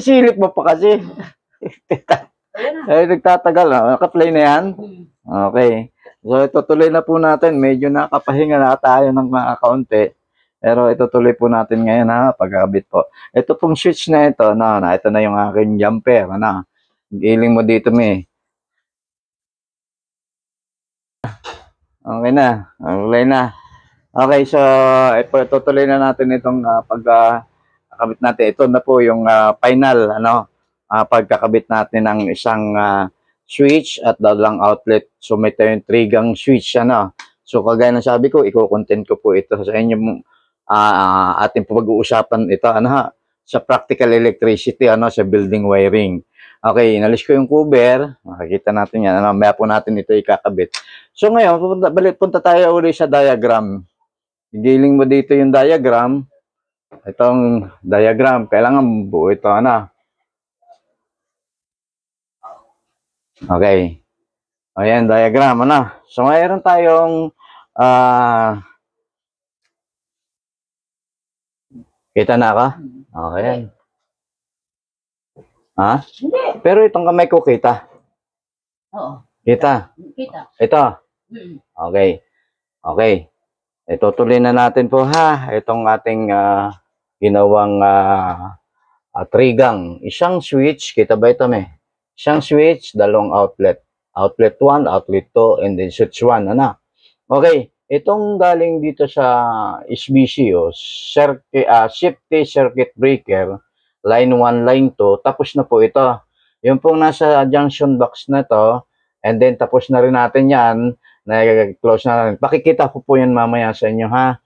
Silip mo pa kasi. Ay, nagtatagal. Naka-play na yan? Okay. So, itutuloy na po natin. Medyo nakapahinga na tayo ng mga kaunti. Pero itutuloy po natin ngayon ha, pagkakabit po. Ito pong switch na ito, ito na yung aking jumper. Giling mo dito, me. Okay na. Okay na. Okay, so itutuloy na natin itong pagkakabit natin. Ito na po yung final, pagkakabit natin ng isang switch at dalawang outlet. So may tayong 3-gang switch, So kagaya ng sabi ko, i-content ko po ito sa inyo ating pag-uusapan ito, sa practical electricity, sa building wiring. Okay, inalis ko yung cover. Makikita natin yan. Maya po natin ito ikakabit. So ngayon, punta tayo ulit sa diagram. Giling mo dito yung diagram. Itong diagram, kailangan buo ito, Okay. Ayan, diagram, So, mayroon tayong kita na ka? Okay. Ha? Hindi. Pero itong kamay ko kita. Oo. Kita. Kita. Ito. Okay. Okay. Itutuloy na natin po ha. Itong ating ginawang 3-gang. Isang switch. Kita ba ito, me? Isang switch, dalawang outlet. Outlet 1, outlet 2, and then switch 1. Okay. Itong galing dito sa SBC, safety circuit breaker, line 1, line 2, tapos na po ito. Yung pong nasa junction box na to, and then tapos na rin natin yan, na-close na rin. Pakikita ko po yan mamaya sa inyo, ha.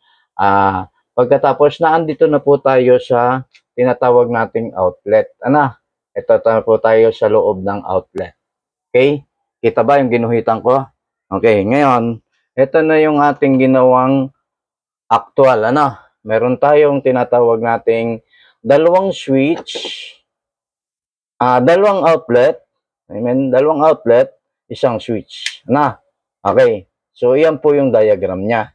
Pagkatapos na, andito na po tayo sa tinatawag nating outlet. Ito na po tayo sa loob ng outlet. Okay? Kita ba yung ginuhitan ko? Okay, ngayon, ito na yung ating ginawang actual, Meron tayong tinatawag nating dalawang switch, dalawang outlet, dalawang outlet, isang switch, Okay. So, iyan po yung diagram niya,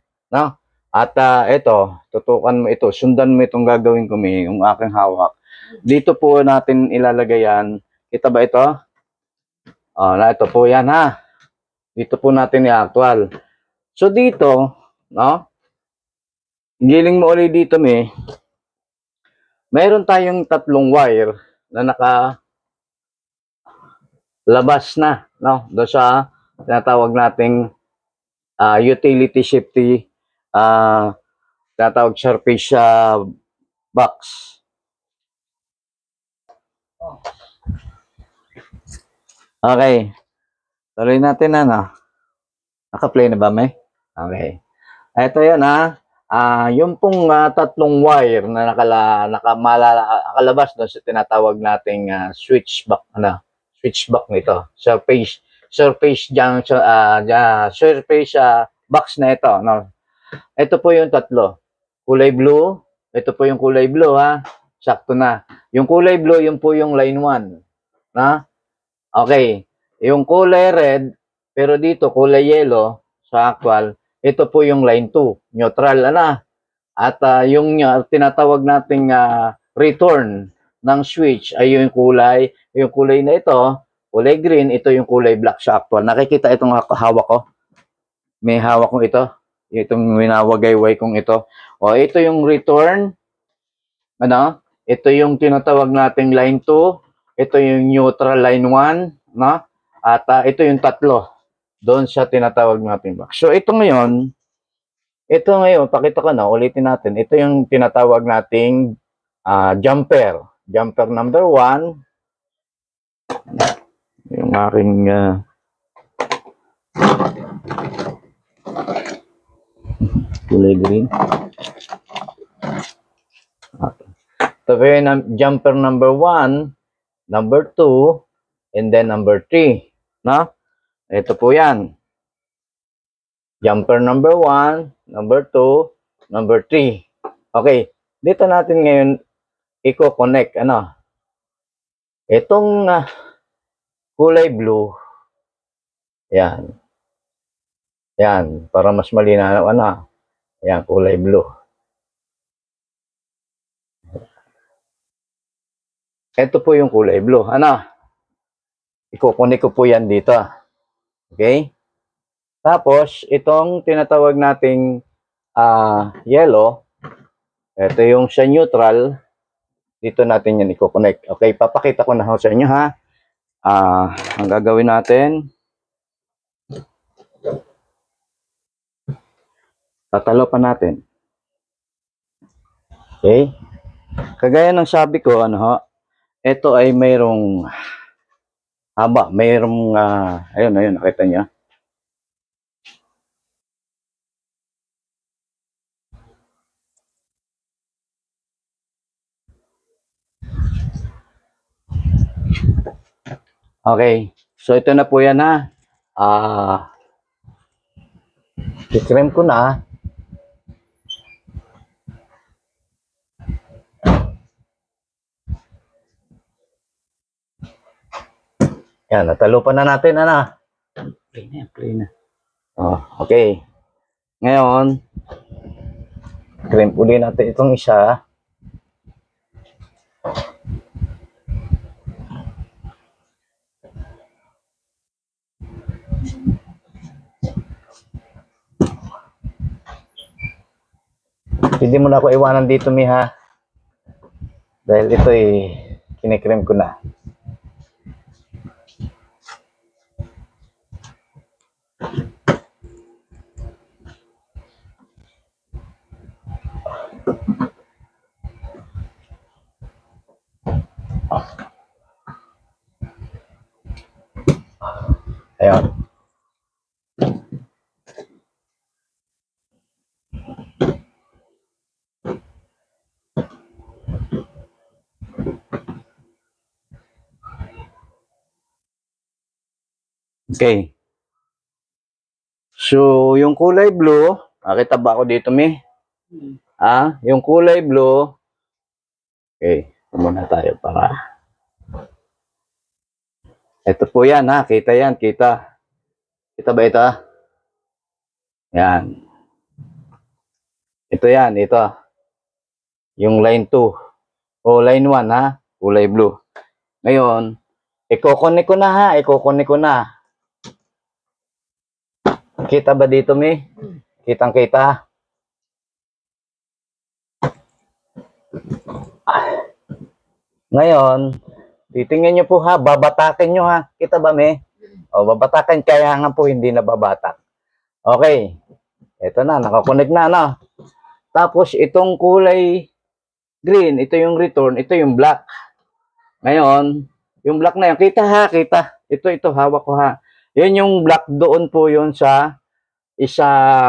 At ito, tutukan mo ito, sundan mo itong gagawin ko, yung aking hawak. Dito po natin ilalagay yan. Kita ba ito? Ito po yan, Dito po natin i-actual. So, dito, giling mo ulit dito, mayroon tayong 3 wire na nakalabas na, doon sa tinatawag nating utility safety, tinatawag surface box. Okay. Tuloy natin, Naka-play na ba, may? Okay. Ito yan, yung pong 3 wire na nakalabas doon sa tinatawag nating switch box, switch box nito. Surface box na ito, Ito po yung 3. Kulay blue. Ito po yung kulay blue, Sakto na. Yung kulay blue, yun po yung line 1. Okay. Yung kulay red, pero dito kulay yellow, sa actual, ito po yung line 2. Neutral, At yung tinatawag nating return ng switch ay yung kulay na ito, kulay green, ito yung kulay black sa actual. Nakikita itong hawak ko? May hawak kong ito. Itong winawagayway kong ito. Ito yung return. Ito yung tinatawag nating line 2. Ito yung neutral line 1. At ito yung 3. Doon sa tinatawag nating box. So, ito ngayon, pakita ko na, ulitin natin. Ito yung tinatawag nating jumper. Jumper number 1. Yung aking kulay green. Ito yung jumper number 1, number 2, and then number 3. Ito po yan. Jumper number 1, number 2, number 3. Okay. Dito natin ngayon i-connect, Itong kulay blue. Yan. Yan. Para mas malinaw, Yan, kulay blue. Ito po yung kulay blue. Ano? Ikukunik ko po yan dito. Okay? Tapos, itong tinatawag nating yellow, ito yung sa neutral, dito natin yan i-connect. Okay, papakita ko na ho sa inyo ha. Ang gagawin natin, tatalo pa natin. Okay? Kagaya ng sabi ko, ano ho, ito ay mayroong haba, mayroong, ayun, nakita niyo. Okay, so ito na po yan ha. I-cream ko na. Yan, natalo pa na natin, ano. Play na. Okay. Ngayon, cream uli natin itong isa. Hindi mo na ako iwanan dito, Miha. Dahil ito kinikream ko na. Ayun. Okay. So, yung kulay blue, nakita ba ako dito, Mi? Yung kulay blue, okay, muna tayo para. Ito po yan, ha? Kita yan, kita. Kita ba ito? Yan. Ito yan, ito. Yung line 2. O line 1, ha? Kulay blue. Ngayon, i-connect ko na, ha? I-connect ko na. Kita ba dito, Mi? Kitang-kita. Ngayon, titingnan nyo po ha, babatakin nyo ha. Kita ba, Mi? O, babatakin, kaya nga po hindi na babatak. Okay. Ito na, nakakonect na, no? Tapos, itong kulay green, ito yung return, ito yung black. Ngayon, yung black na yun, kita ha, kita. Ito, hawak ko ha. Yun yung black doon po yun sa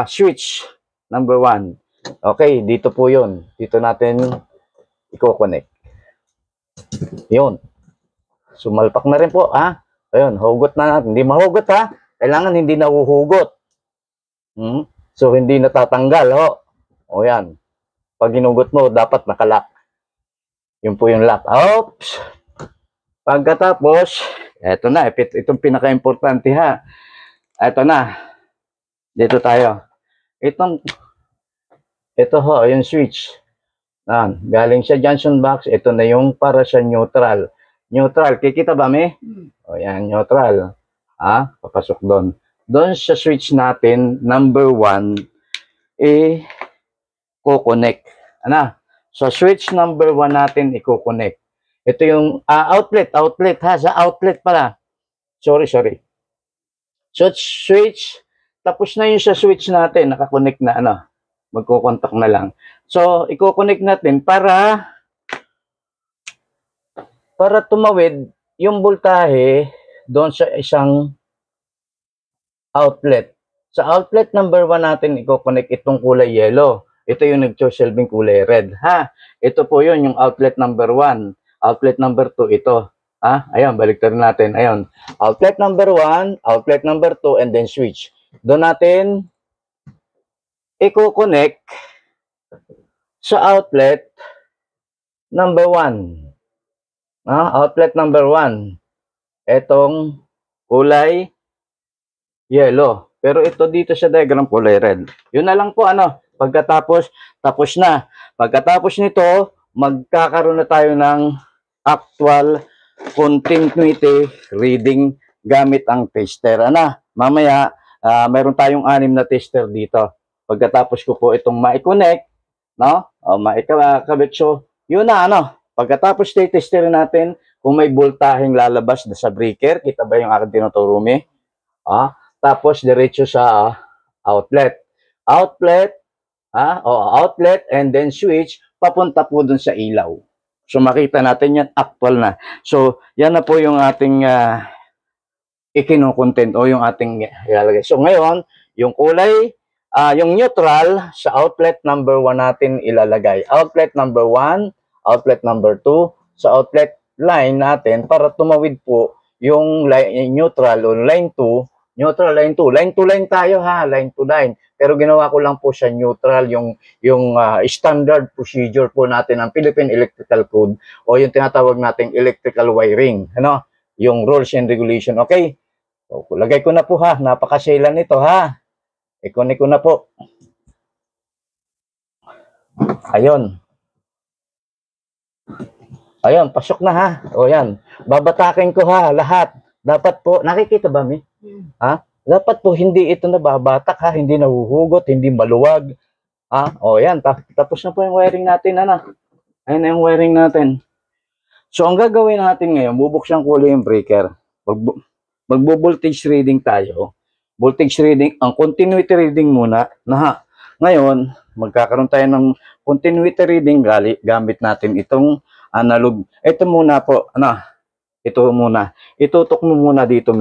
switch number 1. Okay, dito po yun. Dito natin i-connect. Yun. Sumalpak na rin po, ha? Ayun, hugot na natin. Hindi mahugot, ha? Kailangan hindi nahuhugot. So, hindi natatanggal, ho. O, yan. Pag ginugot mo, dapat nakalock. Yun po yung lock. Oops! Pagkatapos, eto na. Itong pinaka-importante, ha? Eto na. Dito tayo. Ito ho, yung switch. Galing sa junction box, ito na yung para sa neutral. Neutral, kikita ba, Mi? O yan, neutral. Papasok doon. Doon sa switch natin, number 1, i-connect. Sa switch number 1 natin, i-connect. Ito yung outlet ha, sa outlet pala. Sorry. So, switch, tapos na yung sa switch natin, nakakonect na, magkukontak na lang. So, i-connect natin para tumawid yung voltahe doon sa isang outlet. Sa outlet number 1 natin, i-connect itong kulay yellow. Ito yung nagsosilbing kulay red. Ito po yun, yung outlet number 1. Outlet number 2, ito. Ayan, baliktarin natin. Ayan. Outlet number 1, outlet number 2, and then switch. Doon natin i-connect sa outlet number 1. Outlet number 1. Etong kulay yellow. Pero ito dito sa diagram kulay red. Yun na lang po Pagkatapos, tapos na. Pagkatapos nito, magkakaroon na tayo ng actual continuity reading gamit ang tester. Ano, mamaya, mayroon tayong 6 na tester dito. Pagkatapos ko po itong ma-connect, no? O ma-kabit. So, yun na, ano. Pagkatapos testerin natin kung may voltaheng lalabas sa breaker. Kita ba yung aking tinuturo mi? Tapos, diretso sa outlet. Outlet, outlet and then switch, papunta po dun sa ilaw. So, makita natin yan, actual na. So, yan na po yung ating ikino-content o yung ating ilalagay. So, ngayon, yung kulay, yung neutral sa outlet number 1 natin ilalagay. Outlet number 1, outlet number 2, sa outlet line natin para tumawid po yung line, neutral o line 2, neutral line 2. Line 2 line tayo ha, line to line. Pero ginawa ko lang po sa neutral yung standard procedure po natin ng Philippine Electrical Code o yung tinatawag nating electrical wiring, ano? Yung rules and regulation. Okay? So, lagay ko na po ha, napakasilan nito ha. I-connect ko na po. Ayun. Ayun, pasok na ha. O yan. Babatakin ko ha, lahat. Dapat po, nakikita ba mi? Ha? Dapat po hindi ito nababatak ha, hindi nahuhugot, hindi maluwag. O yan, tapos na po yung wiring natin, ano? Ayun na yung wiring natin. So, ang gagawin natin ngayon, bubuksan ko ulit yung breaker. Magbo-voltage reading tayo. Voltage reading, ang continuity reading muna. Ngayon, magkakaroon tayo ng continuity reading gamit natin itong analog. Ito muna po, ito muna. Itutok mo muna dito,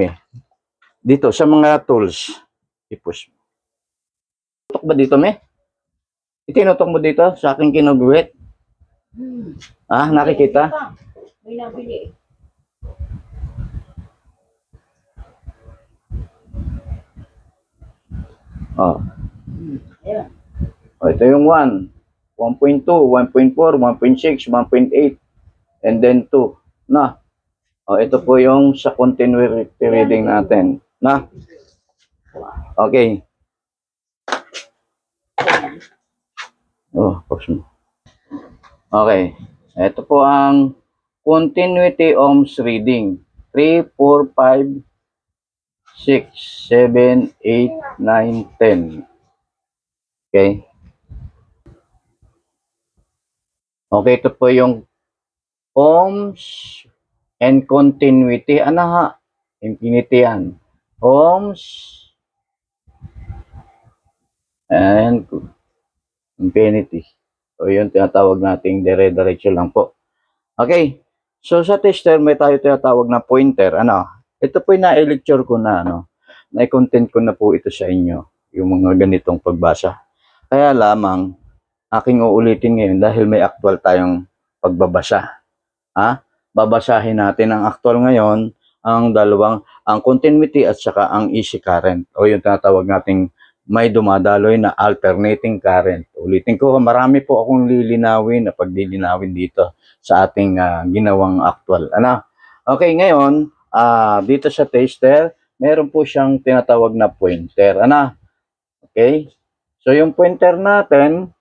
dito sa mga tools. I-push. Tutok ba dito, Itinutok mo dito sa aking kinuguhit. Nakikita? May nabili. Ito yung 1, 1.2, 1.4, 1.6, 1.8, and then 2. Ito po yung sa continuity reading natin. Okay. Pause mo. Okay. Ito po ang continuity ohms reading. 3, 4, 5, 6, 7, 8, 9, 10. Okay. Okay, ito po yung ohms and continuity. Infinity yan. Ohms and infinity. So, yun tinatawag nating dire-diretso lang po. Okay. So, sa tester, may tayo tinatawag na pointer. Ito po yung na-lecture ko na, na-content ko na po ito sa inyo. Yung mga ganitong pagbasa. Kaya lamang, aking uulitin ngayon dahil may actual tayong pagbabasa. Babasahin natin ang actual ngayon, ang continuity at saka ang AC current. O yung tinatawag nating may dumadaloy na alternating current. Ulitin ko, marami po akong lilinawin na pagdilinawin dito sa ating ginawang actual. Okay, ngayon, dito sa tester, meron po siyang tinatawag na pointer. Okay? So, yung pointer natin,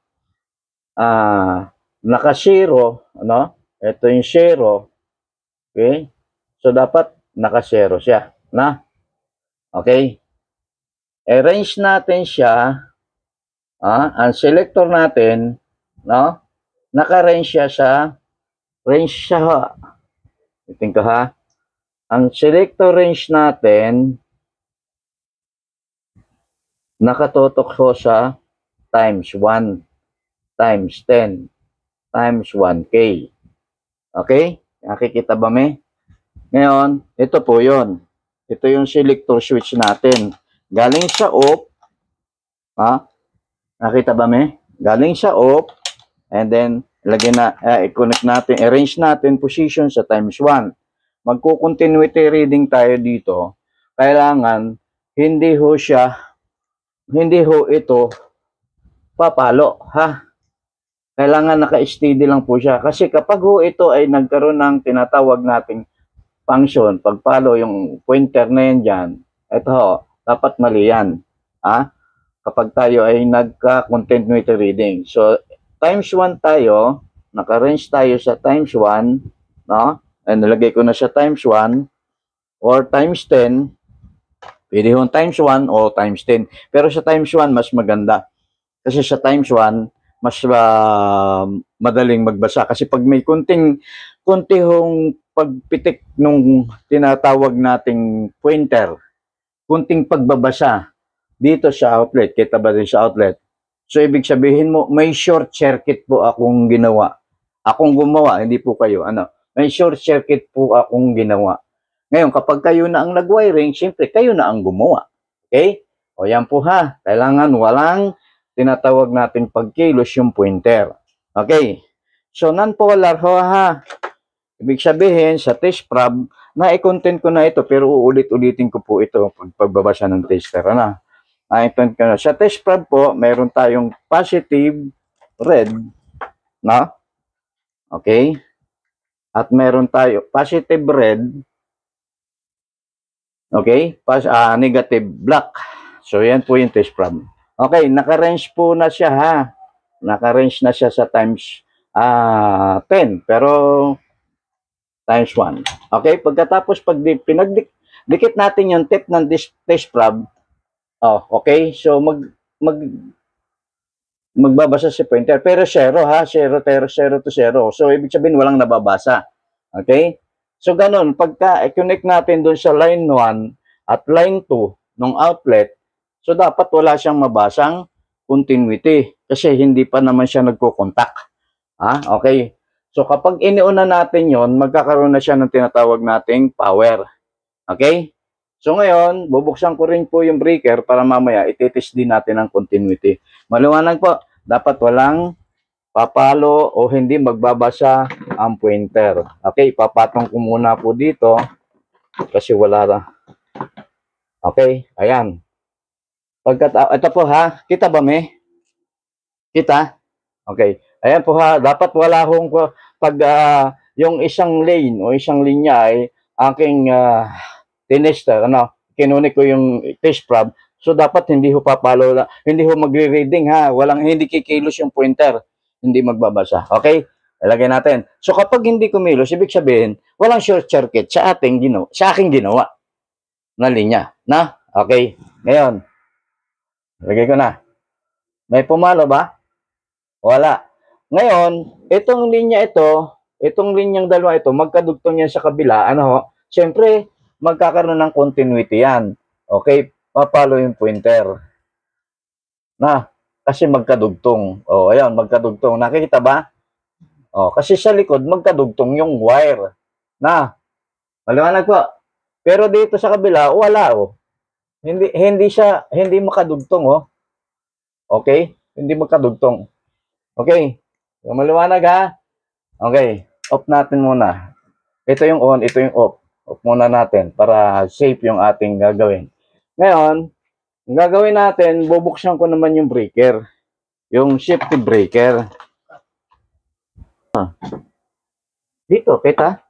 naka-zero, Ito yung zero. Okay? So, dapat naka-zero siya. Okay? Range natin siya, ang selector natin, naka-range siya sa, itin ko ha, ang selector range natin, nakatutok ko sa times 1, times 10, times 1K. Okay? Nakikita ba, Ngayon, ito po yun. Ito yung selector switch natin. Galing sa off, nakita ba, Galing sa off, and then, i-connect natin, arrange natin position sa times 1. Magko-continuity reading tayo dito. Kailangan, hindi ho ito papalo, Kailangan naka-steady lang po siya. Kasi kapag ho ito ay nagkaroon ng tinatawag nating function, pagpalo yung pointer na yan dyan, ito dapat mali yan. Kapag tayo ay nagka-continuity reading. So, times 1 tayo, naka-range tayo sa times 1, no? And nilagay ko na siya times 1 or times 10. Pwede yung times 1 o times 10. Pero sa times 1, mas maganda. Kasi sa times 1, mas madaling magbasa. Kasi pag may kunti hong pagpitik nung tinatawag nating pointer, kunting pagbabasa dito sa outlet, kita ba din sa outlet? So, ibig sabihin mo, may short circuit po akong ginawa. Akong gumawa, hindi po kayo. Ano? May short circuit po akong ginawa. Ngayon, kapag kayo na ang nag-wiring, siyempre, kayo na ang gumawa. Okay? O yan po ha. Kailangan walang tinatawag natin pagkilos yung pointer. Okay? So, non-polar ho ha. Ibig sabihin, sa test prob, na-content ko na ito, pero uulit-ulitin ko po ito pagbabasa ng tester. Ano? Na-content ko na. Sa test prob po, mayroon tayong positive red, no? Okay? At meron tayo positive red, okay? Negative black. So, yan po yung test prob. Okay, naka-range po na siya ha. Naka-range na siya sa times 10. Pero, times 1. Okay, pagkatapos pag pinagdikit natin yung tip ng test prob, okay, so magbabasa si pointer, pero 0 ha, 0 to 0. So, ibig sabihin walang nababasa. Okay? So, ganun, pagka i-connect natin dun sa line 1 at line 2 ng outlet, so dapat wala siyang mabasang continuity kasi hindi pa naman siya nagko-contact. Okay? So, kapag iniuna natin yon, magkakaroon na siya ng tinatawag nating power. Okay? So, ngayon, bubuksan ko rin po yung breaker para mamaya ititest din natin ang continuity. Maliwanag po, dapat walang papalo o hindi magbabasa ang pointer. Okay, papatong ko muna po dito kasi wala na. Okay, ayan. Ito po ha, kita ba may? Kita? Okay. Ayan po ha, dapat wala hong pag yung isang lane o isang linya ay aking tinester, kinunik ko yung test prob. So dapat hindi ho papalo, hindi ho magre-reading ha, hindi kikilos yung pointer, hindi magbabasa. Okay? Ilagay natin. So kapag hindi kumilos, ibig sabihin, walang short circuit sa aking ginawa na linya, na? Okay. Ngayon, ilagay ko na. May pumalo ba? Wala. Ngayon, itong linyang dalawa ito, magkadugtong yan sa kabila, siyempre, magkakaroon ng continuity yan. Okay? Papalo yung pointer. Kasi magkadugtong. Ayan, magkadugtong. Nakikita ba? Kasi sa likod, magkadugtong yung wire. Maliwanag po. Pero dito sa kabila, wala, hindi makadugtong, Okay? Hindi makadugtong. Okay? Maliwanag ha? Okay. Off natin muna. Ito yung on, ito yung off. Off muna natin para safe yung ating gagawin. Ngayon, ang gagawin natin, bubuksan ko naman yung breaker. Yung safety breaker. Dito, kita?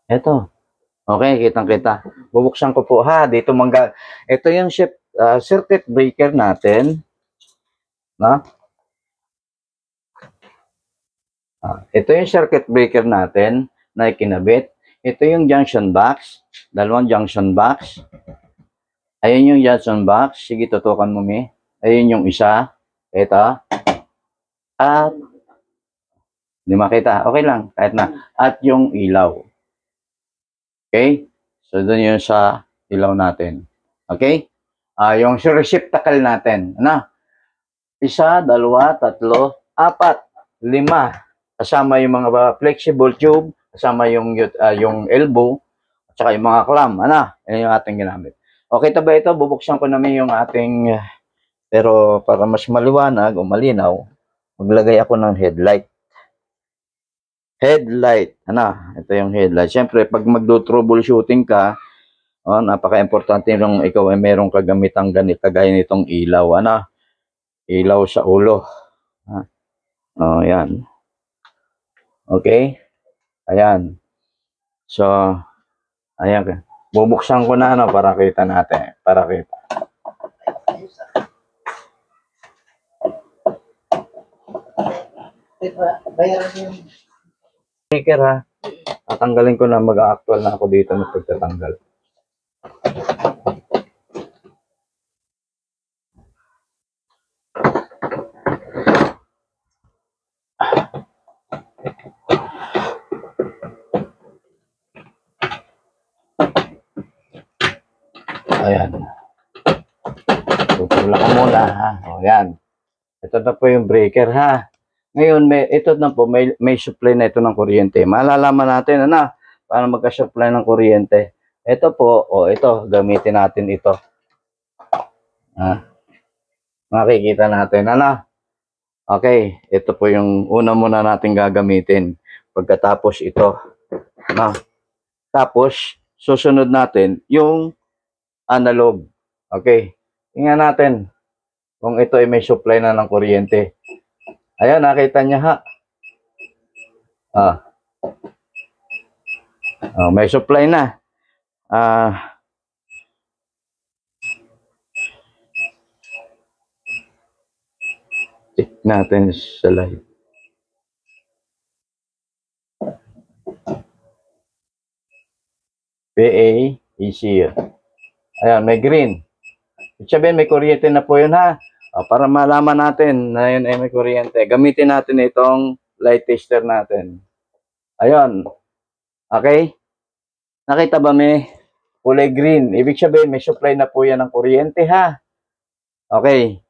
Ito. Okay, kitang-kita. Bubuksan ko po ha. Dito ito yung circuit breaker natin. Ito yung circuit breaker natin na ikinabit. Ito yung junction box. Dalawang junction box. Ayun yung junction box. Sige, tutukan mo, Mi. Ayun yung isa. Ito. At hindi makita. Okay lang. Kahit na. At yung ilaw. Okay? So, doon yun sa ilaw natin. Okay? Yung receptacle natin. Isa, dalawa, tatlo, apat, lima. Kasama yung mga flexible tube, kasama yung elbow, at saka yung mga clamp. Yan yung ating ginamit. Okay, ba ito? Bubuksan ko namin yung ating, pero para mas maliwanag o malinaw, maglagay ako ng headlight. Ito yung headlight. Siyempre, pag mag-troubleshooting ka, napaka-importante nung ikaw ay merong kagamitang kagaya nitong ilaw. Ilaw sa ulo. Yan. Okay? Ayan. So, ayan. Bubuksan ko na para kita natin. Para kita. Bayaran niyo yung Breaker ha. Tatanggalin ko na, mag-actual na ako dito ng pagtatanggal. Ayan. Tutula ko muna ha. O yan. Ito na po yung breaker ha. Ngayon, ito na po, may supply na ito ng kuryente. Malalaman natin, ano, paano magka-supply ng kuryente. Ito po, ito, gamitin natin ito. Ha? Makikita natin, ano. Okay, ito po yung una muna natin gagamitin. Pagkatapos ito. Ano. Tapos, susunod natin yung analog. Okay. Tingnan natin kung ito ay may supply na ng kuryente. Ayan, nakita niya ha. May supply na. Check natin sa live. PA, ECU. Ayan, may green. Ibig sabihin, may kuryente na po yun ha. Para malaman natin na yun ay may kuryente, gamitin natin itong light tester natin. Ayun. Okay? Nakita ba may kulay green? Ibig sabihin, may supply na po yan ng kuryente ha. Okay.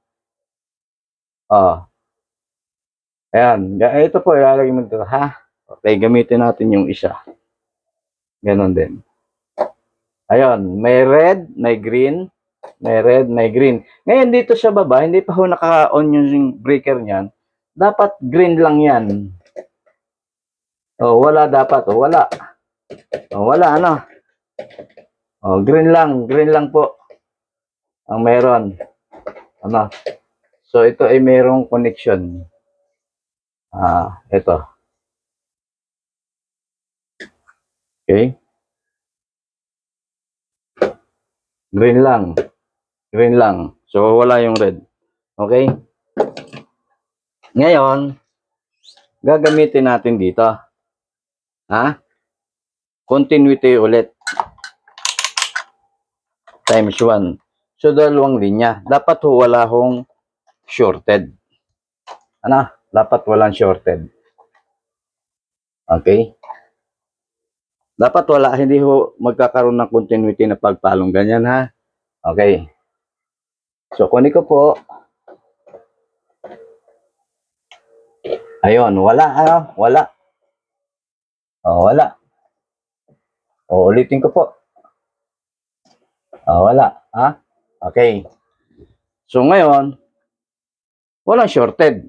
Ayan. Ito po, ilalagay mo dito ha. Okay, gamitin natin yung isa. Ganon din. Ayun, may red, may green, may red, may green. Ngayon dito sa baba, hindi pa ho naka-on yung breaker niyan. Dapat green lang yan. Wala dapat. Wala. Wala, ano. Green lang po. Ang meron. Ano. So, ito ay mayroong connection. Ito. Okay. Green lang. Green lang. So, wala yung red. Okay? Ngayon, gagamitin natin dito. Continuity ulit. Times 1. So, dalawang linya. Dapat wala hong shorted. Dapat walang shorted. Okay? Dapat wala, hindi ho magkakaroon ng continuity na pagpalong ganyan ha. Okay. So, kunin ko po. Ayun, wala. Wala. Wala. Ulitin ko po. Wala. Okay. So, ngayon, walang shorted.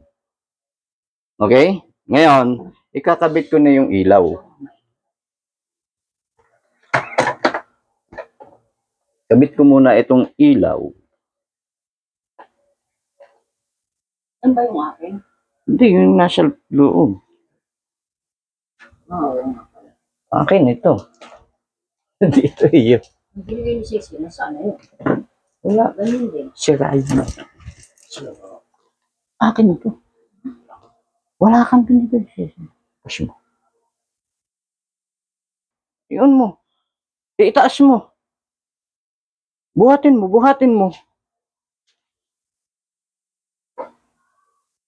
Okay? Ngayon, ikakabit ko na yung ilaw. Kabit ko muna itong ilaw. Ano ba yung akin? Hindi, yung nasa loob. Akin ito. Hindi ito iyo. Hindi yung sisi. Nasaan na yun? Wala. Ganyan din. Sira yun. Akin ito. Wala kang ganito. Push mo. Iyon mo. Itaas mo. Buhatin mo.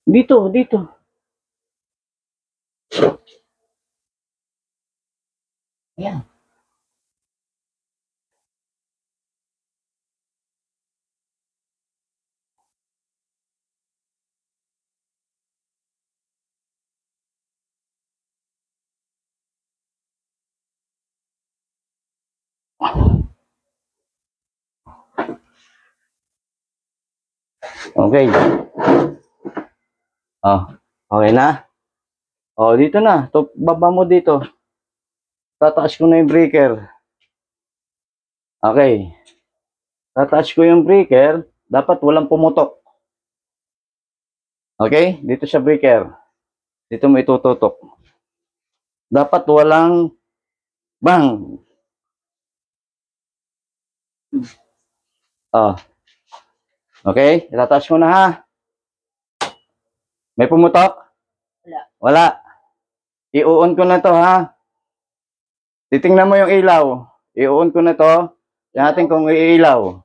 Dito. Ayan. Okay. Okay na? Dito na. Baba mo dito. Tataas ko na yung breaker. Okay. Tataas ko yung breaker. Dapat walang pumutok. Okay? Dito sa breaker. Dito mo itututok. Dapat walang bang. Okay? Itataas ko na ha. May pumutok? Wala. Wala. I-on ko na to, ha? Titingnan mo yung ilaw. I-on ko na to. Tingnan natin kung iilaw.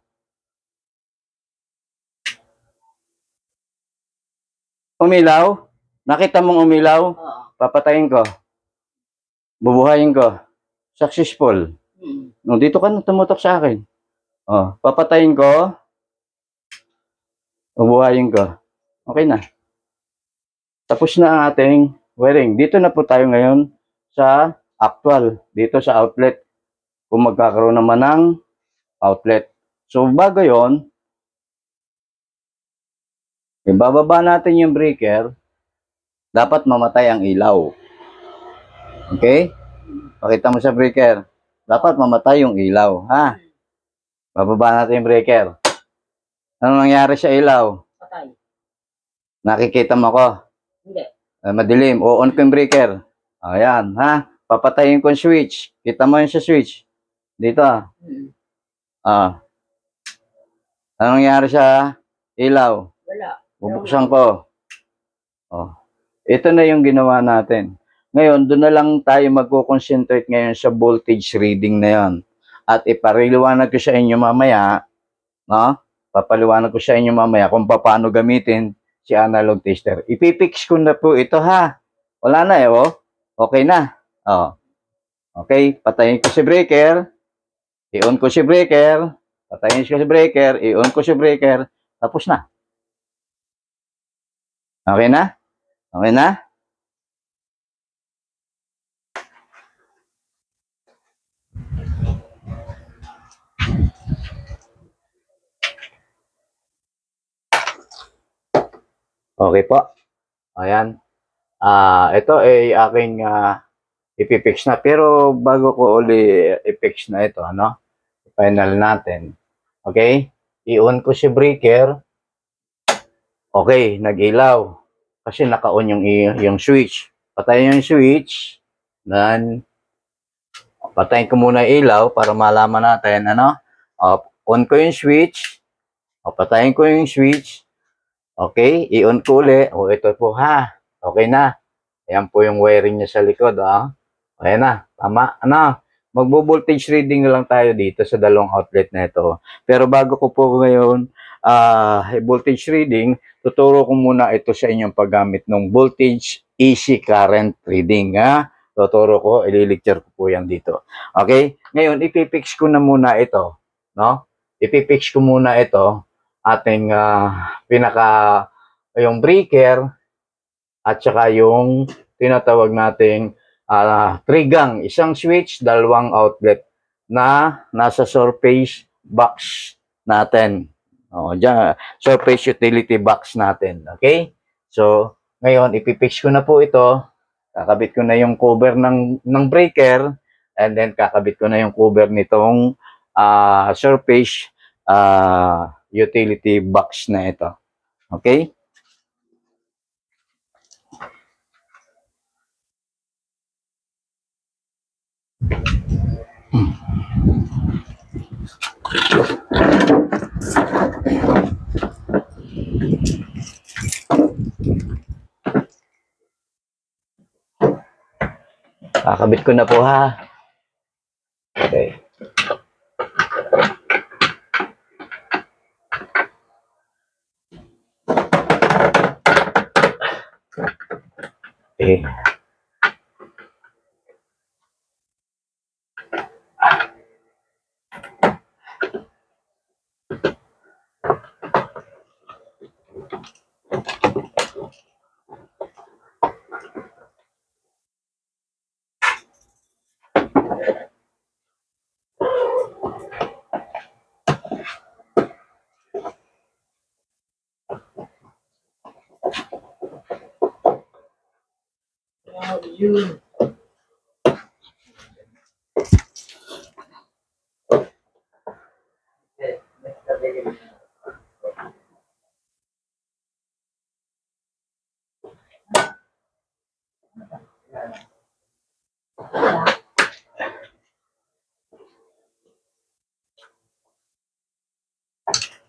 Umilaw? Nakita mong umilaw? Oo. Papatayin ko. Bubuhayin ko. Successful. No, dito ka na tumutok sa akin. Oh, papatayin ko. Bubuhayin ko. Okay na. Tapos na ang ating wiring. Dito na po tayo ngayon sa actual. Dito sa outlet. Kung magkakaroon naman ng outlet. So, bago yon, ibababa natin yung breaker. Dapat mamatay ang ilaw. Okay? Pakita mo sa breaker. Dapat mamatay yung ilaw. Ha? Bababa natin yung breaker. Ano nangyari sa ilaw? Patay. Nakikita mo ko? Hindi. Madilim. O-on ko yung breaker. Ayan. Ha? Papatayin ko yung switch. Kita mo yun sa switch. Dito. Ano nangyari sa ilaw? Wala. Bubuksan ko. Oh. Ito na yung ginawa natin. Ngayon, doon na lang tayo magko-concentrate ngayon sa voltage reading na yan. At ipariwanag ko sa inyo mamaya, no? Papaliwanag ko sa inyo mamaya kung paano gamitin si analog tester. Ipipix ko na po ito, ha? Wala na oh. Okay na. Oh. Okay, patayin ko si breaker. I-on ko si breaker. Patayin ko si breaker. I-on ko si breaker. Tapos na. Okay na? Okay na? Okay po. Ayan. Ito ay aking ipipix na. Pero bago ko uli ipix na ito, ano? Final natin. Okay? I-on ko si breaker. Okay, nag-ilaw. Kasi naka-on yung switch. Patayin yung switch. Then, patayin ko muna yung ilaw para malaman natin, ano? On ko yung switch. Patayin ko yung switch. Okay, i-on ko uli. Ito po, ha? Okay na. Ayan po yung wiring niya sa likod, ha? Ayan na, tama. Ano? Magbo-voltage reading na lang tayo dito sa dalawang outlet na ito. Pero bago ko po ngayon voltage reading, tuturo ko muna ito sa inyong paggamit ng voltage AC current reading. Ha? Tuturo ko, ililecture ko po yan dito. Okay? Ngayon, ipipix ko na muna ito. No? Ipipix ko muna ito. Ating yung breaker at saka yung tinatawag nating trigang, isang switch, dalawang outlet na nasa surface box natin. Diyan, surface utility box natin. Okay? So, ngayon, ipipix ko na po ito. Kakabit ko na yung cover ng breaker and then kakabit ko na yung cover nitong surface utility box na ito. Okay? Kakabit ko na po, ha. Okay. Okay.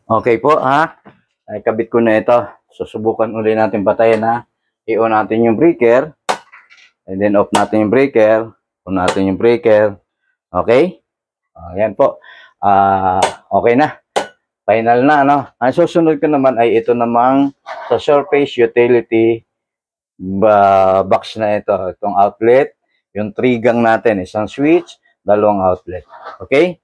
Okay po, ha? Ay, kabit ko na ito. Susubukan ulit natin patayin, ha? I-on natin yung breaker. And then off natin yung breaker. On natin yung breaker. Okay? Ayan po. Okay na. Final na, no? Ang susunod ko naman ay ito namang sa surface utility box na ito. Itong outlet. Yung 3 gang natin. Isang switch, dalawang outlet. Okay?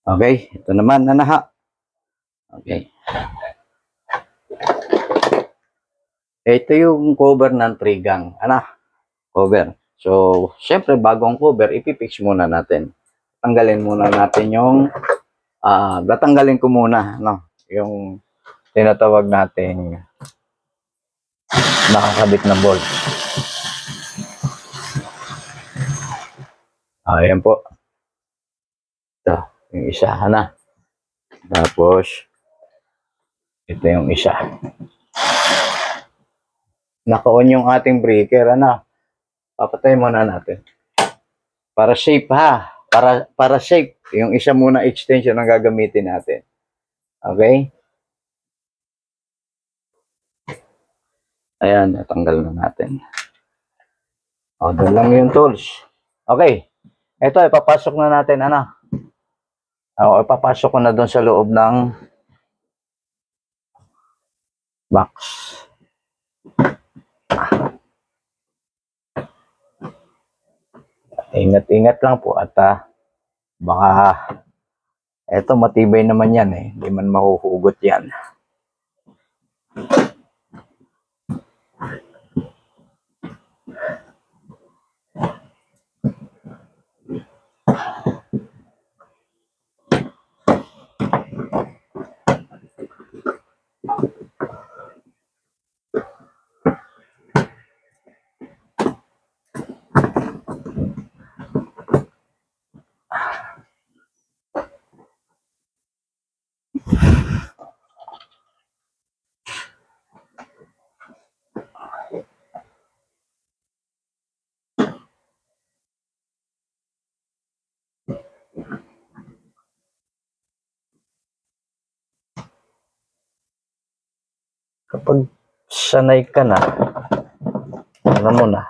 Okay, ito naman na naha. Okay. Ito yung cover ng trigang. Cover. So, syempre bagong cover, ipipix muna natin. Tanggalin muna natin yung tatanggalin ko muna, no? Yung tinatawag nating nakakabit na bolt. Ayan po. Ito, yung isa, Tapos, ito yung isa. Naka-on yung ating breaker, Papatay muna natin. Para safe, Para safe. Yung isa muna extension ang gagamitin natin. Okay? Ayan, natanggal na natin. Doon lang yung tools. Okay. Ito, ipapasok na natin, ipapasok ko na doon sa loob ng box. Ingat-ingat lang po at baka eto matibay naman yan hindi man mahuhugot yan. Kapag sanay ka na, alam mo na.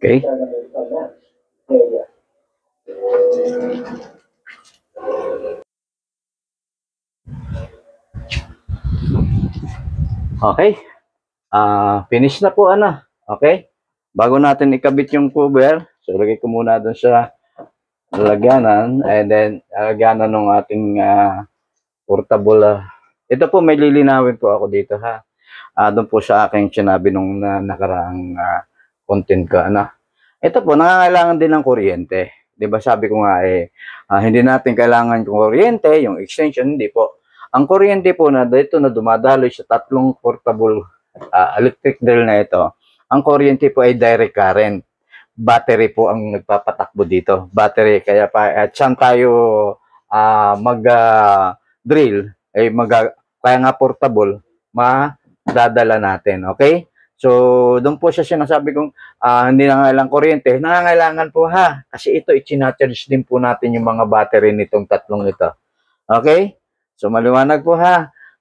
Okay? Okay? Finish na po, Okay? Bago natin ikabit yung cover, so lagay ko muna doon sa lalagyanan, and then lalagyanan ng ating portable. Ito po, may lilinawin po ako dito, doon po sa aking sinabi nung nakaraang content ko, Ito po, nangangailangan din ng kuryente. 'Di ba sabi ko nga hindi natin kailangan yung kuryente, yung extension, hindi po. Ang kuryente po na dito na dumadaloy sa tatlong portable electric drill na ito, ang kuryente po ay direct current. Battery po ang nagpapatakbo dito. Battery, kaya saan tayo mag-drill, kaya nga portable, madadala natin. Okay? So, doon po siya sinasabi kong hindi na ngailangan kuryente. Nangangailangan po kasi ito, i-charge din po natin yung mga battery nitong tatlong ito. Okay? So, maliwanag po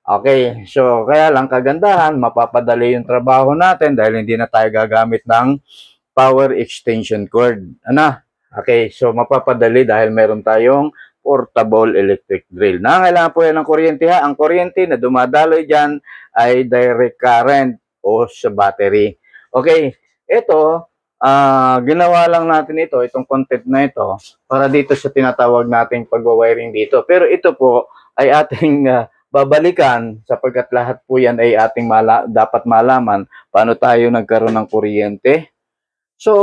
Okay, so kaya lang kagandahan, mapapadali yung trabaho natin dahil hindi na tayo gagamit ng power extension cord. Okay, so mapapadali dahil meron tayong portable electric drill. Nangangailangan po yan ng kuryente Ang kuryente na dumadaloy dyan ay direct current o sa battery. Okay, ito, ginawa lang natin itong content na ito, para dito sa tinatawag nating pagwa-wiring dito. Pero ito po ay ating babalikan sapagkat lahat po yan ay ating dapat malaman paano tayo nagkaroon ng kuryente. So,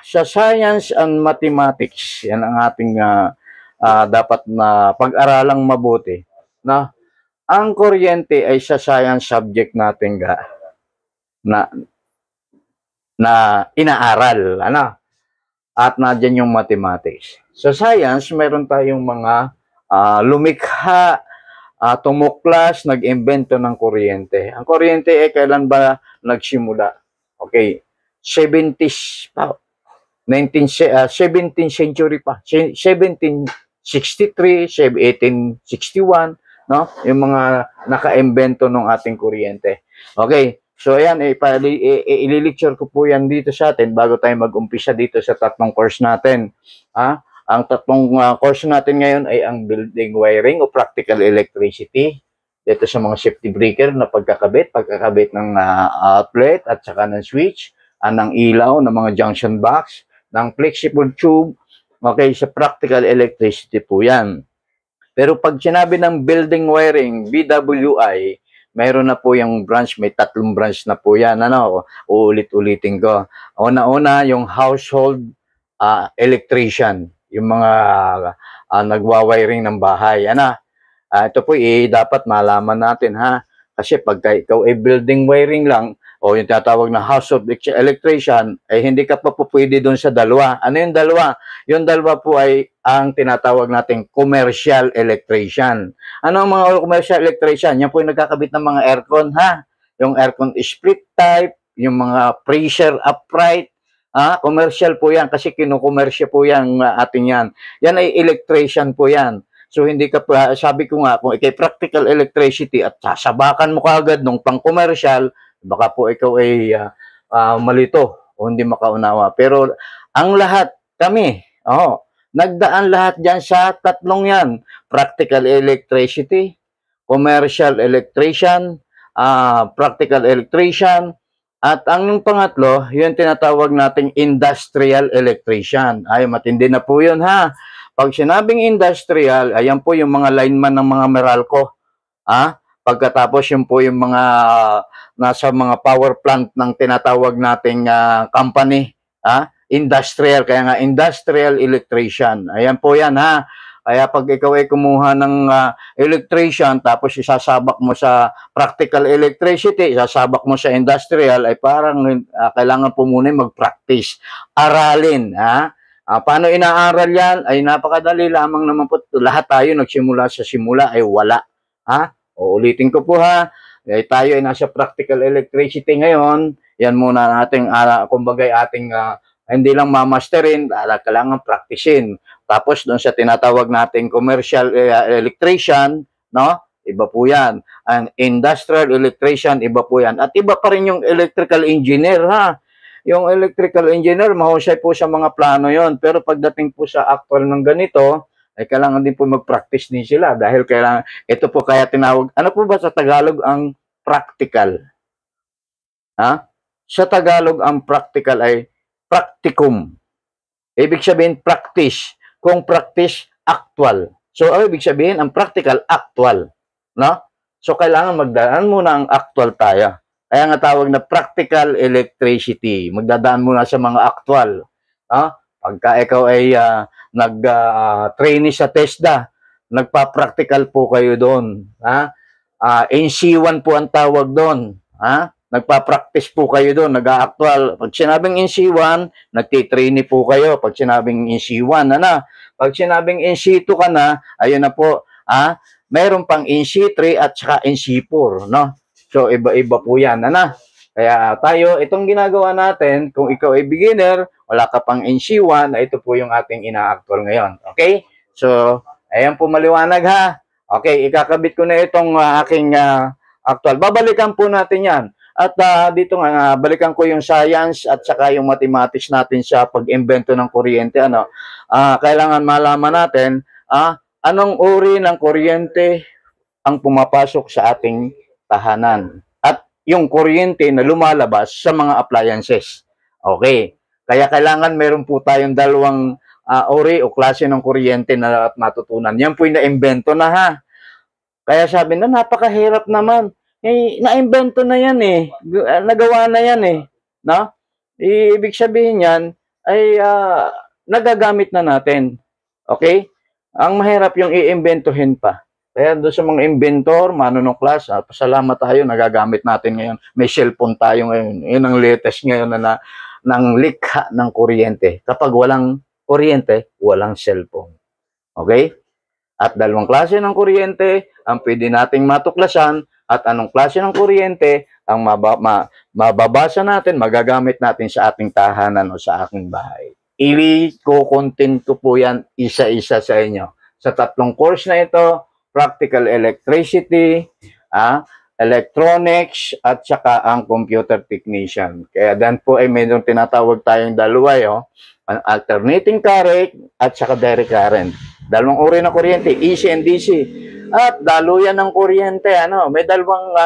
sa science and mathematics, yan ang ating dapat na pag-aralang mabuti. Na ang kuryente ay sa science subject natin na inaaral, at nandiyan yung mathematics. Sa science, meron tayong mga lumikha, tumuklas, nag-imbento ng kuryente. Ang kuryente ay kailan ba nagsimula? Okay, 70s pa, 17th century pa, 1763, 1861, no? Yung mga naka-imbento ng ating kuryente. Okay. So, ayan, ililecture ko po yan dito sa atin bago tayo mag-umpisa dito sa tatlong course natin. Ang tatlong course natin ngayon ay ang building wiring o practical electricity. Dito sa mga safety breaker na pagkakabit ng outlet at saka ng switch, ng ilaw, ng mga junction box, ng flexible tube. Okay, sa practical electricity po yan. Pero pag sinabi ng building wiring, BWI, mayroon na po yung branch, may tatlong branch na po yan. Uulit-ulitin ko. Una-una, yung household electrician, yung mga nagwa-wiring ng bahay. Ito po dapat malaman natin, ha. Kasi pagka ikaw ay building wiring lang, o yung tatawag na household electrician, ay hindi ka pa po pwede doon sa dalawa. Ano yung dalawa? Yung dalawa po ay ang tinatawag nating commercial electrician. Ano ang mga commercial electrician? Yan po yung nagkakabit ng mga aircon, ha? Yung aircon split type, yung mga pressure upright, commercial po yan kasi kinukomersya po yan ating yan. Yan ay electrician po yan. So hindi ka pa, sabi ko nga, kung ikay practical electricity at sasabakan mo kaagad nung pang-commercial, baka po ikaw ay malito o hindi makaunawa. Pero ang lahat, kami, nagdaan lahat dyan sa tatlong yan. Practical electricity, commercial electrician, practical electrician, at ang pangatlo, yun tinatawag nating industrial electrician. Ay, matindi na po yun, ha? Pag sinabing industrial, ayan po yung mga lineman ng mga Meralco. Pagkatapos yun po yung mga nasa mga power plant ng tinatawag nating company. Industrial, kaya nga industrial electrician. Ayan po yan, ha? Kaya pag ikaw ay kumuha ng electrician, tapos isasabak mo sa practical electricity, isasabak mo sa industrial, ay parang kailangan po muna mag-practice. Aralin, ha? Paano inaaral yan? Ay napakadali lamang naman po. Lahat tayo nagsimula sa simula ay wala. Uulitin ko po, ha? Tayo ay nasa practical electricity ngayon. Yan muna nating, kumbaga ating hindi lang mamasterin, kailangan practicein. Tapos doon sa tinatawag nating commercial electrician, no? Iba po yan. Ang industrial electrician, iba po yan. At iba pa rin yung electrical engineer, ha? Yung electrical engineer, mahusay po sa mga plano yon. Pero pagdating po sa actual ng ganito, ay kailangan din po mag-practice din sila. Dahil kailangan, ito po kaya tinawag, ano po ba sa Tagalog ang practical? Sa Tagalog, ang practical ay practicum. Ibig sabihin, practice. Kung practice, actual. So, ibig sabihin, ang practical, actual. No? So, kailangan magdaan muna ang actual tayo. Kaya nga tawag na practical electricity. Magdadaan muna sa mga actual. Pagka ikaw ay nag-trainee sa TESDA, nagpa-practical po kayo doon. NC1 po ang tawag doon. Nagpa-practice po kayo doon, nag-actual. Pag sinabing NC1, nagtitrainee po kayo. Pag sinabing NC1, Pag sinabing NC2 ka na, ayun na po, mayroon pang NC3 at saka NC4, no? So, iba-iba po yan, Kaya tayo, itong ginagawa natin, kung ikaw ay beginner, wala ka pang NC1, ito po yung ating ina-actual ngayon. Okay? So, ayan po maliwanag, ha? Okay, ikakabit ko na itong aking actual. Babalikan po natin yan. At dito nga, balikan ko yung science at saka yung mathematics natin sa pag-imbento ng kuryente. Kailangan malaman natin, anong uri ng kuryente ang pumapasok sa ating tahanan. At yung kuryente na lumalabas sa mga appliances. Okay. Kaya kailangan meron po tayong dalawang uri o klase ng kuryente na matutunan. Yan po yung na-invento na ha. Kaya sabi na napakahirap naman. Na-invento na yan eh. Nagawa na yan eh. No? Ibig sabihin yan ay nagagamit na natin. Okay? Ang mahirap yung i-imbentohin pa. Kaya doon sa mga inventor, manunuklas, pasalamat tayo, nagagamit natin ngayon. May cellphone tayo ngayon. Yun ang latest ngayon na ng likha ng kuryente. Kapag walang kuryente, walang cellphone. Okay? At dalawang klase ng kuryente ang pwede nating matuklasan at anong klase ng kuryente ang mababasa natin, magagamit natin sa ating tahanan o sa aking bahay. I-content ko po yan isa-isa sa inyo. Sa 3 course na ito, practical electricity, electronics, at saka ang computer technician. Kaya dan po ay mayroong tinatawag tayong dalawa, ang alternating current at saka direct current. Dalawang uri ng kuryente, AC and DC. At daluyan ng kuryente, may dalawang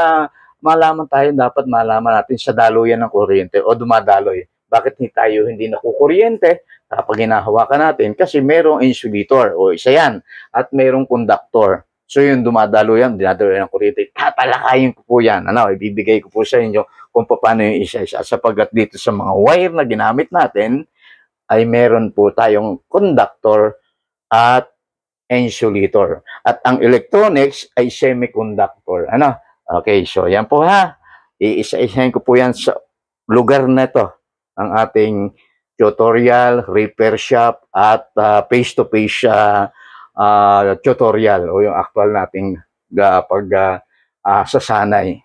dapat malaman natin sa daluyan ng kuryente o dumadaloy. Bakit hindi nakukuryente kapag hinahawakan natin? Kasi merong insulator o isa yan at merong conductor. So yung dinadaloy ng kuryente. Tatalakayin ko po yan. Ibibigay ko po sa inyo kung paano yung isa-isa. Sapagkat dito sa mga wire na ginamit natin, ay meron po tayong conductor at insulator. At ang electronics ay semiconductor. Okay, so yan po ha. Iisa-isahin ko po yan sa lugar na to. Ang ating tutorial, repair shop, at face-to-face tutorial o yung actual nating sasanay,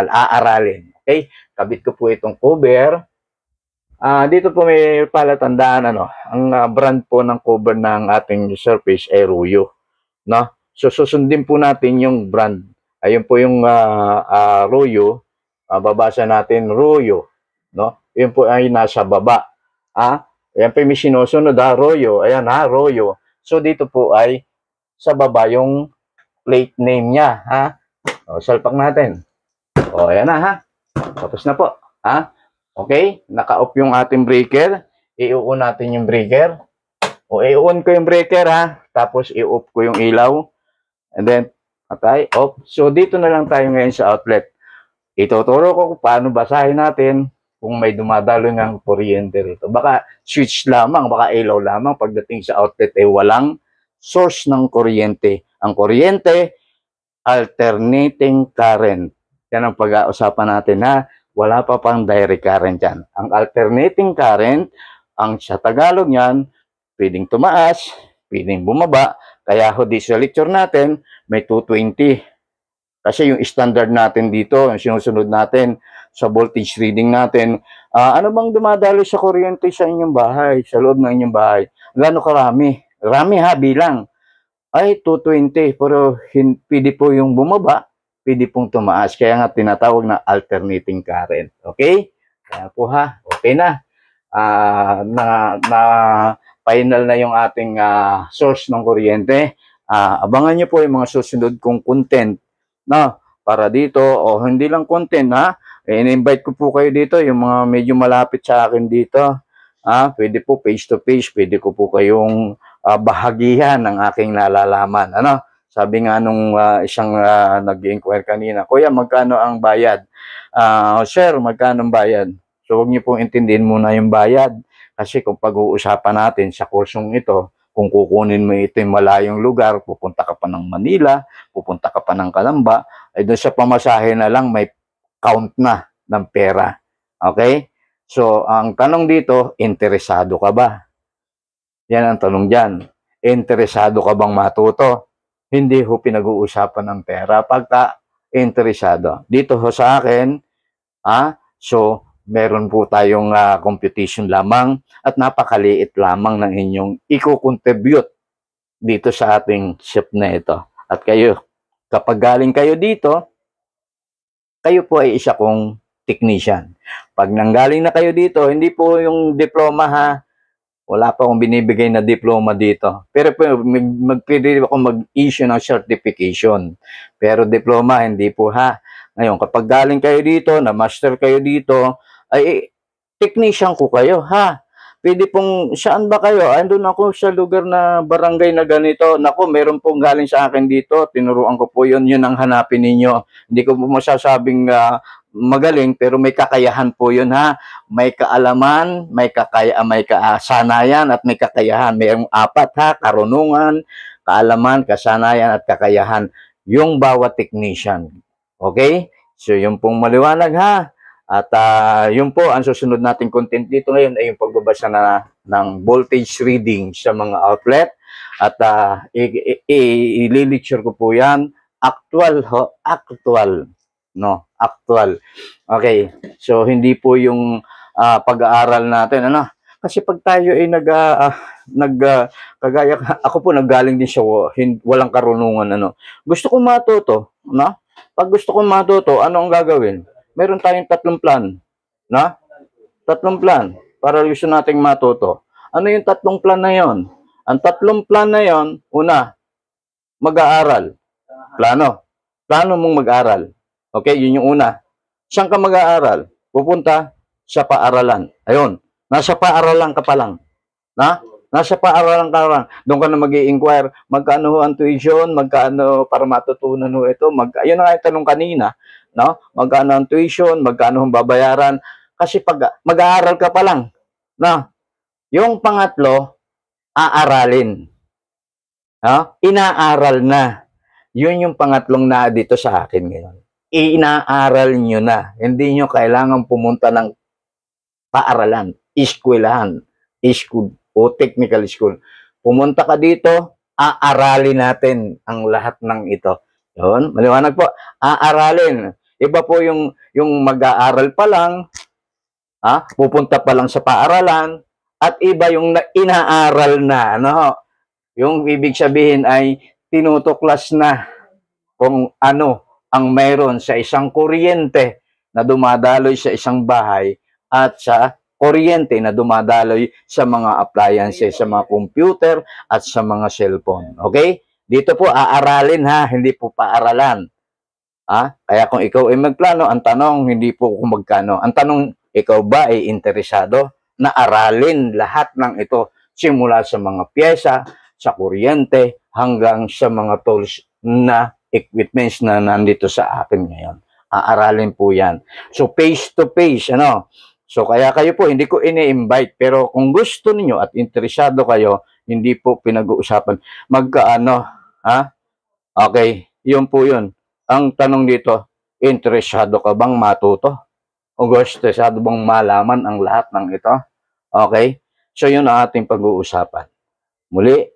aaralin. Okay? Kabit ko po itong cover. Dito po may palatandaan, ang brand po ng cover ng ating surface ay Royo. So susundin po natin yung brand. Ayun po yung Royo. Babasa natin Royo. Yun po ay nasa baba. Ayan po yung sinusunod, Royo. Ayan Royo. So dito po ay sa baba yung plate name niya. Salpak natin. Ayan na ha. Tapos na po. Okay, naka-off yung ating breaker. I-on natin yung breaker. I-on ko yung breaker Tapos i-off ko yung ilaw. And then, off. So dito na lang tayo ngayon sa outlet. Ituturo ko kung paano basahin natin kung may dumadaloy ng kuryente rito. Baka switch lamang, baka ilaw lamang pagdating sa outlet ay walang source ng kuryente. Ang kuryente, alternating current. Yan ang pag-uusapan natin wala pa pang direct current yan. Ang alternating current, ang sa Tagalog yan, pwedeng tumaas, pwedeng bumaba. Kaya di sa lecture natin, may 220. Kasi yung standard natin dito, yung sinusunod natin sa voltage reading natin, ano bang dumadaloy sa kuryente sa inyong bahay, sa loob ng inyong bahay? Gano'ng karami? Rami bilang. Ay, 220. Pero pwede po yung bumaba, pwede pong tumaas. Kaya nga tinatawag na alternating current. Okay? Kaya po okay na. Final na yung ating source ng kuryente. Abangan nyo po yung mga susunod kong content para dito, hindi lang content in-invite ko po kayo dito, yung mga medyo malapit sa akin dito, pwede po face to face, pwede ko po kayong bahagihan ng aking nalalaman. Sabi nga nung isang nag-inquire kanina, Kuya, magkano ang bayad? Sir, magkano ang bayad? So huwag niyo pong intindihin muna yung bayad, kasi kung pag-uusapan natin sa kursong ito, kung kukunin mo ito yung malayong lugar, pupunta ka pa ng Manila, pupunta ka pa ng Calamba, ay doon sa pamasahe na lang may count na ng pera. Okay? So, ang tanong dito, interesado ka ba? Yan ang tanong dyan. Interesado ka bang matuto? Hindi ho pinag-uusapan ng pera pagka interesado. Dito ho sa akin, so, meron po tayong competition lamang at napakaliit lamang ng inyong i-contribute dito sa ating ship na ito. At kayo, kapag galing kayo dito, kayo po ay isa kong technician. Pag nanggaling na kayo dito, hindi po yung diploma wala pa akong binibigay na diploma dito. Pero po, pwede ako mag-issue ng certification. Pero diploma, hindi po Ngayon, kapag galing kayo dito, na master kayo dito, ay technician ko kayo, ha? Pwede pong, saan ba kayo? Andun ako sa lugar na barangay na ganito. Nako, meron pong galing sa akin dito. Tinuruan ko po yun. Yun ang hanapin ninyo. Hindi ko po masasabing magaling, pero may kakayahan po yun, ha? May kaalaman, may kasanayan, at may kakayahan. Mayroong apat, ha? Karunungan, kaalaman, kasanayan, at kakayahan. Yung bawat technician. Okay? So, yung pong maliwanag, ha? At yun po, ang susunod nating content dito ngayon ay yung pagbabasa ng voltage reading sa mga outlet. At i-lecture ko po yan. Actual. No, actual. Okay, so hindi po yung pag-aaral natin. Ano? Kasi pag tayo ay kagaya, ako po naggaling din sa walang karunungan. Ano? Gusto ko matuto. No? Pag gusto ko matuto, ano ang gagawin? Meron tayong 3 plan, na? 3 plan para gusto nating matuto. Ano yung 3 plan na yon? Ang 3 plan na yon, una, mag-aaral. Plano mong mag-aaral. Okay, yun yung una. Saan ka mag-aaral? Pupunta sa paaralan. Ayun, nasa paaralan ka pa lang. Na? Nasa paaralan ka lang. Doon ka na mag-i-inquire, magkano ang tuition, magkano para matutunan mo ito. Yun na nga yung tanong kanina. No? Magkano ang tuition, magkano ang babayaran. Kasi pag mag-aaral ka pa lang. No? Yung pangatlo, aaralin. No? Inaaral na. Yun yung pangatlong na dito sa akin ngayon. Inaaral nyo na. Hindi nyo kailangan pumunta ng paaralan, eskwelahan, school o technical school. Pumunta ka dito, aaralin natin ang lahat ng ito. Yun, maliwanag po. Aaralin. Iba po yung mag-aaral pa lang, pupunta pa lang sa paaralan, at iba yung inaaral na. Ano? Yung ibig sabihin ay tinutuklas na kung ano ang mayroon sa isang kuryente na dumadaloy sa isang bahay at sa kuryente na dumadaloy sa mga appliances, sa mga computer at sa mga cellphone. Okay? Dito po aaralin, ha, hindi po paaralan. Kaya kung ikaw ay magplano, ang tanong hindi po kung magkano. Ang tanong, ikaw ba ay interesado na aralin lahat ng ito simula sa mga pyesa, sa kuryente, hanggang sa mga tools na equipments na nandito sa akin ngayon. Aaralin po yan. So, face to face, ano? So, kaya kayo po, hindi ko ini-invite. Pero kung gusto niyo at interesado kayo, hindi po pinag-uusapan. Magkaano? Okay, yun po yun. Ang tanong dito, interesado ka bang matuto? O interesado bang malaman ang lahat ng ito? Okay? So, yun ang ating pag-uusapan. Muli,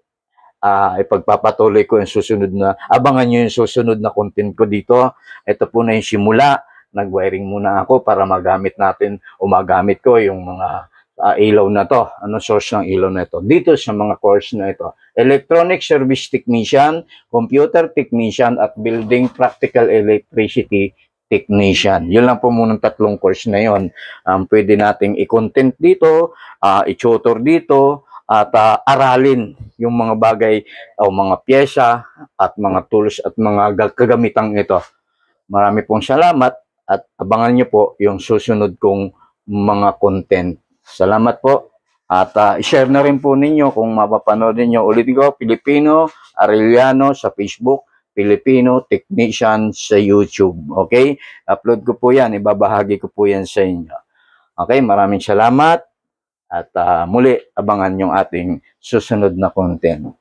ipagpapatuloy ko yung susunod na, abangan nyo yung susunod na content ko dito. Ito po na yung simula. Nag-wiring muna ako para magamit natin o magamit ko yung mga ilaw na to. Ano source ng ilaw na ito? Dito sa mga course na ito. Electronic Service Technician, Computer Technician, at Building Practical Electricity Technician. Yun lang po muna 3 course na yun. Pwede nating i-content dito, i-tutor dito, at aralin yung mga bagay o mga pyesa at mga tools at mga kagamitang ito. Marami pong salamat at abangan nyo po yung susunod kong mga content. Salamat po. At i-share na rin po ninyo kung mapapanood ninyo. Ulitin ko, Pilipino Arellano sa Facebook, Filipino Technician sa YouTube. Okay? Upload ko po yan. Ibabahagi ko po yan sa inyo. Okay? Maraming salamat. At muli, abangan yung ating susunod na content.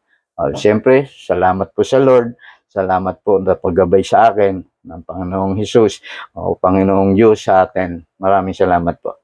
Siyempre, salamat po sa Lord. Salamat po na paggabay sa akin ng Panginoong Hesus o Panginoong Diyos sa atin. Maraming salamat po.